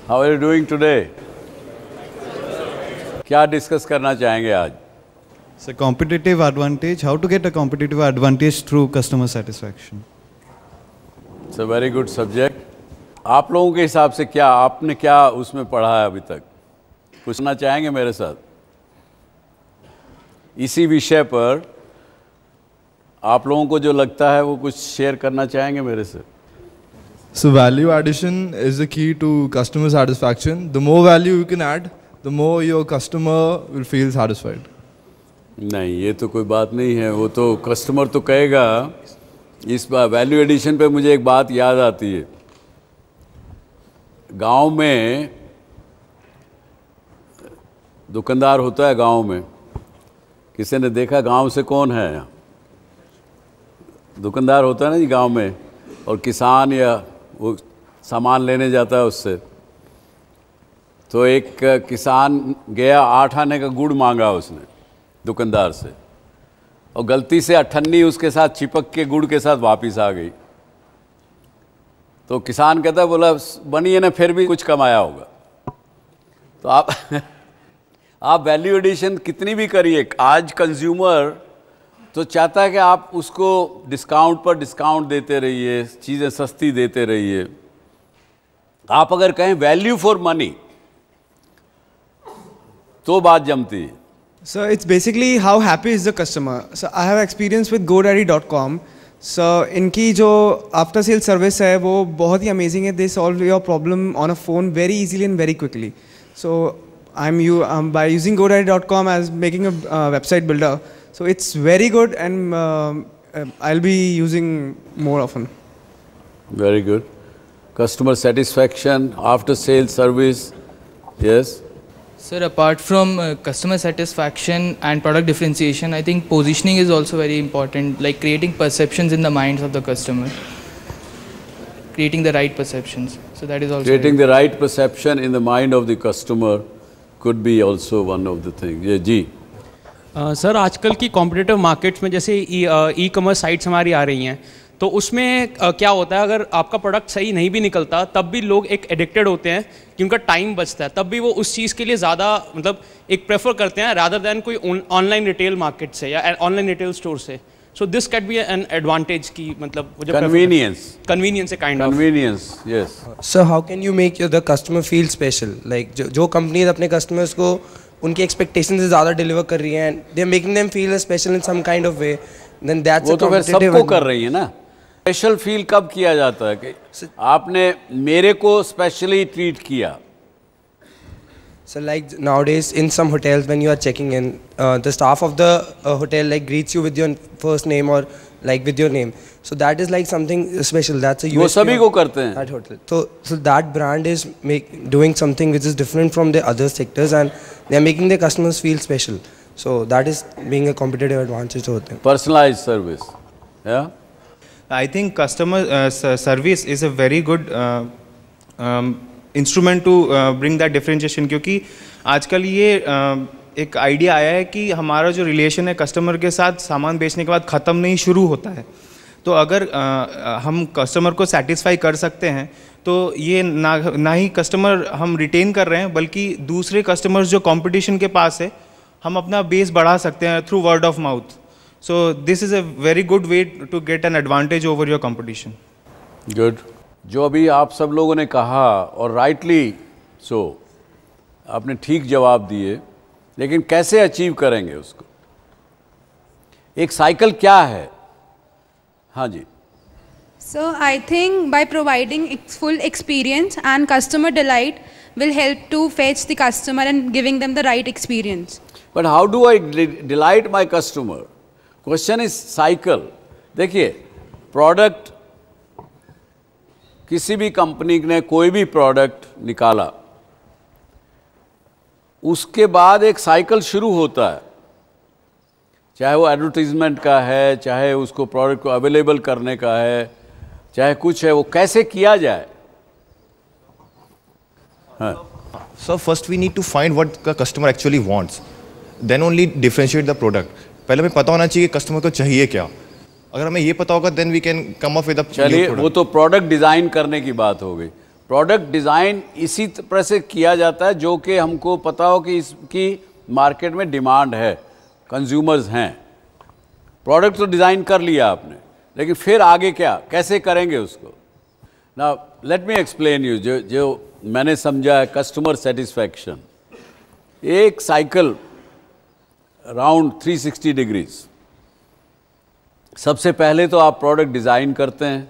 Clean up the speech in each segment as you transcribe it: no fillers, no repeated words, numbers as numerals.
How are you doing today? क्या discuss करना चाहेंगे आज? So competitive advantage, how to get a competitive advantage through customer satisfaction. It's a very good subject. आप लोगों के हिसाब से क्या आपने क्या उसमें पढ़ा है अभी तक? कुछ ना चाहेंगे मेरे साथ? इसी विषय पर आप लोगों को जो लगता है वो कुछ शेयर करना चाहेंगे मेरे से? So value addition is the key to customer satisfaction. The more value you can add, the more your customer will feel satisfied. नहीं, ये तो कोई बात नहीं है, वो तो कस्टमर तो कहेगा। इस बार वैल्यू एडिशन पे मुझे एक बात याद आती है। गांव में दुकानदार होता है, गांव में किसी ने देखा गांव से कौन है? दुकानदार होता है ना जी गांव में, और किसान या वो सामान लेने जाता है उससे। तो एक किसान गया, 8 आने का गुड़ मांगा उसने दुकानदार से, और गलती से 98 उसके साथ चिपक के गुड़ के साथ वापस आ गई। तो किसान कहता है, बोला बनी है ना, फिर भी कुछ कमाया होगा। तो आप वैल्यू एडिशन कितनी भी करिए, आज कंज्यूमर तो चाहता है कि आप उसको डिस्काउंट पर डिस्काउंट देते रहिए, चीज़ें सस्ती देते रहिए। आप अगर कहें वैल्यू फॉर मनी तो बात जमती है। So it's basically how happy is the customer. So I have experience with GoDaddy.com. So इनकी जो आफ्टर सेल सर्विस है वो बहुत ही अमेजिंग है. They solve your problem on a phone very easily and very quickly. So by using GoDaddy.com as making a website builder. So it's very good, and I'll be using more often. Very good. Customer satisfaction, after sales service, yes. Sir, apart from customer satisfaction and product differentiation, I think positioning is also very important, like creating perceptions in the minds of the customer. Creating the right perceptions. So that is also creating the right perception in the mind of the customer could be also one of the things. Yeah, जी. Sir आजकल की competitive markets में जैसे e commerce sites हमारी आ रही हैं, तो उसमें क्या होता है, अगर आपका प्रोडक्ट सही नहीं भी निकलता तब भी लोग एक एडिक्टेड होते हैं कि उनका टाइम बचता है, तब भी वो उस चीज़ के लिए ज़्यादा मतलब एक प्रेफर करते हैं रादर दैन कोई ऑनलाइन रिटेल मार्केट से या ऑनलाइन रिटेल स्टोर से. So this can be an advantage की मतलब कन्वीनियंस है kind of convenience. Yes sir, how can you make the customer feel special? Like जो कंपनीज अपने कस्टमर्स को उनकी एक्सपेक्टेशन से ज़्यादा डिलीवर कर रही हैं, they are making them feel special in some kind of way, then that's वो तो फिर सबको कर रही है ना. स्पेशल फील कब किया जाता है कि आपने मेरे को स्पेशली ट्रीट किया? So like nowadays in some hotels when you are checking in, the staff of the hotel like greets you with your first name or like with your name. So that is like something special. That's a USP. वो सभी को करते हैं. That hotel. So that brand is doing something which is different from the other sectors, and they are making their customers feel special. So that is being a competitive advantage to hotel. Personalized service. Yeah. I think customer service is a very good instrument to bring that differentiation, क्योंकि आजकल ये एक idea आया है कि हमारा जो relation है कस्टमर के साथ सामान बेचने के बाद ख़त्म नहीं शुरू होता है. तो अगर हम कस्टमर को सेटिस्फाई कर सकते हैं तो ये ना ही कस्टमर हम रिटेन कर रहे हैं, बल्कि दूसरे कस्टमर्स जो कंपटीशन के पास है हम अपना बेस बढ़ा सकते हैं through word of mouth. So this is a very good way to get an advantage over your competition. Good. जो अभी आप सब लोगों ने कहा, और राइटली सो, आपने ठीक जवाब दिए, लेकिन कैसे अचीव करेंगे उसको? एक साइकिल क्या है? हाँ जी. So I think by providing full experience and customer delight will help to fetch the customer and giving them the right experience. But how do I delight my customer? Question is cycle. देखिए, product किसी भी company ने कोई भी product निकाला, उसके बाद एक साइकिल शुरू होता है, चाहे वो एडवर्टीजमेंट का है, चाहे उसको प्रोडक्ट को अवेलेबल करने का है, चाहे कुछ है, वो कैसे किया जाए. So first we need to find what the customer actually wants, then only differentiate the product. पहले हमें पता होना चाहिए कस्टमर को चाहिए क्या. अगर हमें ये पता होगा then we can come up with a. चलिए, वो तो प्रोडक्ट डिज़ाइन करने की बात हो गई. प्रोडक्ट डिज़ाइन इसी तरह से किया जाता है जो कि हमको पता हो कि इसकी मार्केट में डिमांड है, कंज्यूमर्स हैं। प्रोडक्ट तो डिज़ाइन कर लिया आपने, लेकिन फिर आगे क्या, कैसे करेंगे उसको। ना लेट मी एक्सप्लेन यू, जो मैंने समझा है कस्टमर सेटिस्फैक्शन, एक साइकिल राउंड 360 डिग्रीज। सबसे पहले तो आप प्रोडक्ट डिज़ाइन करते हैं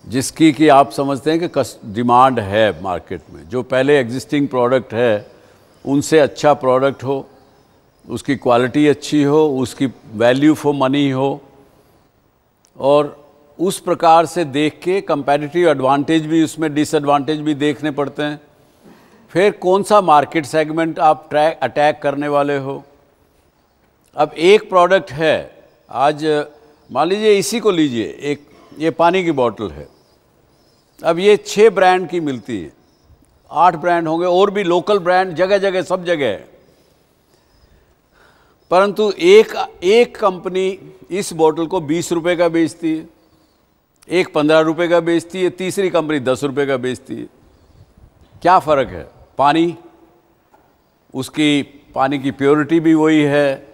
जिसकी कि आप समझते हैं कि डिमांड है मार्केट में, जो पहले एग्जिस्टिंग प्रोडक्ट है उनसे अच्छा प्रोडक्ट हो, उसकी क्वालिटी अच्छी हो, उसकी वैल्यू फॉर मनी हो, और उस प्रकार से देख के कंपैरेटिव एडवांटेज भी, उसमें डिसएडवांटेज भी देखने पड़ते हैं। फिर कौन सा मार्केट सेगमेंट आप अटैक करने वाले हो। अब एक प्रोडक्ट है, आज मान लीजिए इसी को लीजिए, एक ये पानी की बोतल है, अब ये 6 ब्रांड की मिलती है, 8 ब्रांड होंगे, और भी लोकल ब्रांड जगह जगह सब जगह है, परंतु एक कंपनी इस बोतल को 20 रुपये का बेचती है, एक 15 रुपये का बेचती है, तीसरी कंपनी 10 रुपये का बेचती है। क्या फ़र्क है? पानी, उसकी पानी की प्योरिटी भी वही है,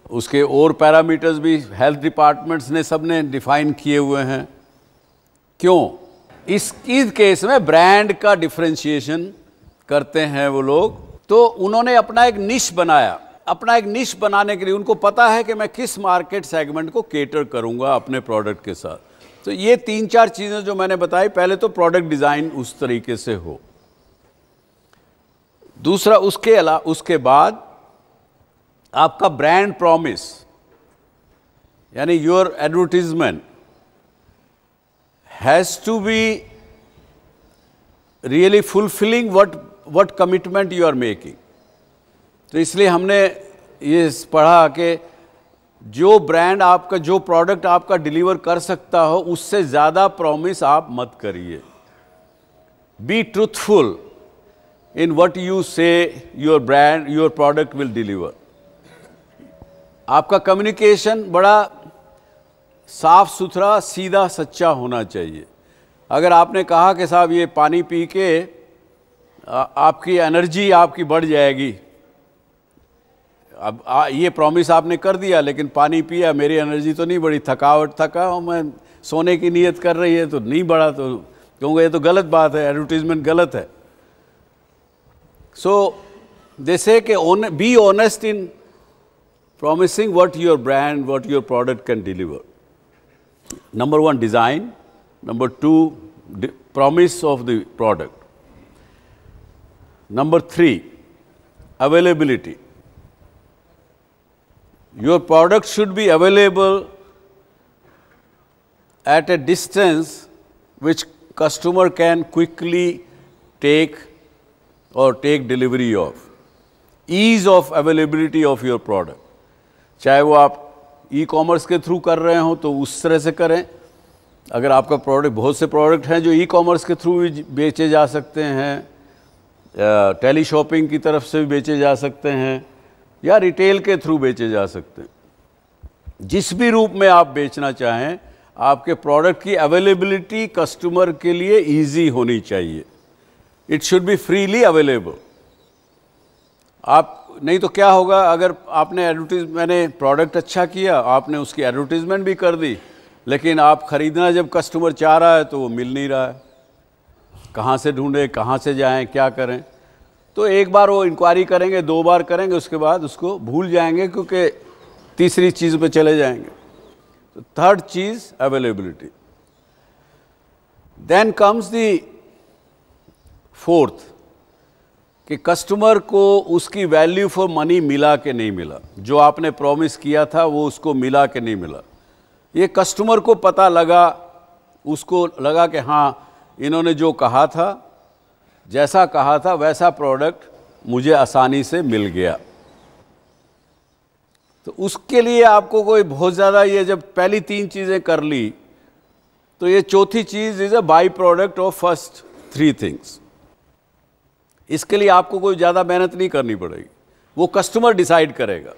उसके और पैरामीटर्स भी हेल्थ डिपार्टमेंट्स ने सबने डिफाइन किए हुए हैं। क्यों? इस केस में ब्रांड का डिफरेंशिएशन करते हैं वो लोग। तो उन्होंने अपना एक निश बनाया, अपना एक निश बनाने के लिए उनको पता है कि मैं किस मार्केट सेगमेंट को केटर करूंगा अपने प्रोडक्ट के साथ। तो ये 3-4 चीज़ें जो मैंने बताई, पहले तो प्रोडक्ट डिज़ाइन उस तरीके से हो, दूसरा उसके बाद आपका ब्रांड प्रॉमिस, यानी your advertisement has to be really fulfilling what commitment you are making. तो इसलिए हमने ये पढ़ा कि जो ब्रांड आपका, जो प्रोडक्ट आपका डिलीवर कर सकता हो, उससे ज़्यादा प्रॉमिस आप मत करिए। Be truthful in what you say your brand, your product will deliver. आपका कम्युनिकेशन बड़ा साफ सुथरा, सीधा, सच्चा होना चाहिए। अगर आपने कहा कि साहब ये पानी पी के आपकी एनर्जी आपकी बढ़ जाएगी, अब ये प्रॉमिस आपने कर दिया, लेकिन पानी पिया, मेरी एनर्जी तो नहीं बढ़ी, थका हूँ मैं, सोने की नीयत कर रही है तो नहीं बढ़ा, तो कहूँगा ये तो गलत बात है, एडवर्टीजमेंट गलत है। सो दे से कि be honest in promising what your brand, what your product can deliver. Number 1, design. Number 2, promise of the product. Number 3, availability. Your product should be available at a distance which customer can quickly take delivery of. Ease of availability of your product. चाहे वो आप e-commerce के through कर रहे हो तो उस तरह से करें। अगर आपका प्रोडक्ट, बहुत से प्रोडक्ट हैं जो ई-कॉमर्स के थ्रू भी बेचे जा सकते हैं, टेली शॉपिंग की तरफ से भी बेचे जा सकते हैं, या रिटेल के थ्रू बेचे जा सकते हैं। जिस भी रूप में आप बेचना चाहें, आपके प्रोडक्ट की अवेलेबिलिटी कस्टमर के लिए ईजी होनी चाहिए। It should be freely available. आप नहीं तो क्या होगा, अगर आपने मैंने प्रोडक्ट अच्छा किया, आपने उसकी एडवर्टीजमेंट भी कर दी, लेकिन आप ख़रीदना जब कस्टमर चाह रहा है तो वो मिल नहीं रहा है, कहाँ से ढूंढें, कहाँ से जाएं, क्या करें। तो एक बार वो इंक्वायरी करेंगे, 2 बार करेंगे, उसके बाद उसको भूल जाएंगे, क्योंकि तीसरी चीज़ पे चले जाएंगे। तो थर्ड चीज़ availability. Then comes the fourth, कि कस्टमर को उसकी वैल्यू फॉर मनी मिला कि नहीं मिला, जो आपने प्रॉमिस किया था वो उसको मिला कि नहीं मिला। ये कस्टमर को पता लगा, उसको लगा कि हाँ, इन्होंने जो कहा था, जैसा कहा था वैसा प्रोडक्ट मुझे आसानी से मिल गया। तो उसके लिए आपको कोई बहुत ज़्यादा, ये जब पहली 3 चीज़ें कर ली, तो ये चौथी चीज़ is a byproduct of first 3 things. इसके लिए आपको कोई ज़्यादा मेहनत नहीं करनी पड़ेगी, वो कस्टमर डिसाइड करेगा।